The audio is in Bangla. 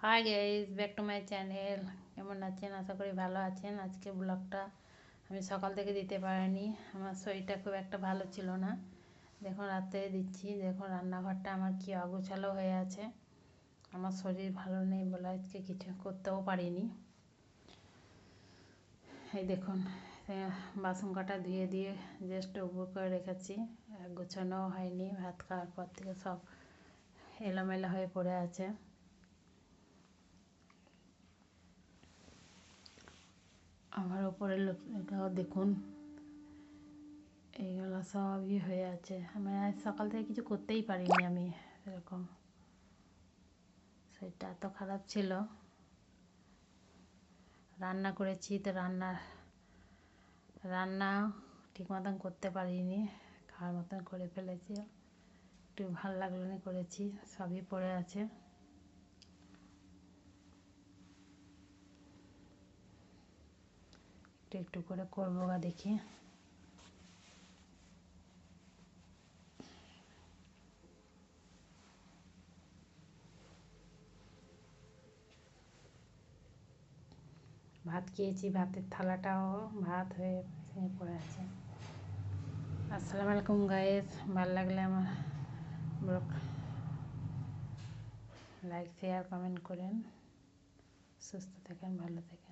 Hi guys, back to my channel. কেমন আছেন? আশা করি ভালো আছেন। আজকে ব্লগটা আমি সকাল থেকে দিতে পারিনি, আমার শরীরটা খুব একটা ভালো ছিল না। দেখুন রাতে দিচ্ছি। দেখুন রান্নাঘরটা আমার কি অগোছালো হয়ে আছে। আমার শরীর ভালো নেই বলে আজকে কিছু করতেও পারিনি। এই দেখুন বাসন কাটা ধুয়ে দিয়ে জাস্ট উপর করে রেখেছি, গোছানোও হয়নি। ভাত খাওয়ার পর থেকে সব এলোমেলো হয়ে পড়ে আছে। আমার উপরে লোকটাও দেখুন, এইগুলো সবই হয়ে আছে। আমি আজ সকাল থেকে কিছু করতেই পারিনি। আমি এরকম শরীরটা এত খারাপ ছিল। রান্না করেছি তো রান্না ঠিক মতন করতে পারিনি, খাওয়ার মতন করে ফেলেছি। একটু ভালো লাগলো না করেছি, সবই পড়ে আছে। একটু একটু করে করবো বা দেখি। ভাত খেয়েছি, ভাতের থালাটাও ভাত হয়ে পড়ে আছে। আসসালামু আলাইকুম গাইস, ভালো লাগলে আমার ব্লগ লাইক শেয়ার কমেন্ট করেন। সুস্থ থাকেন, ভালো থাকেন।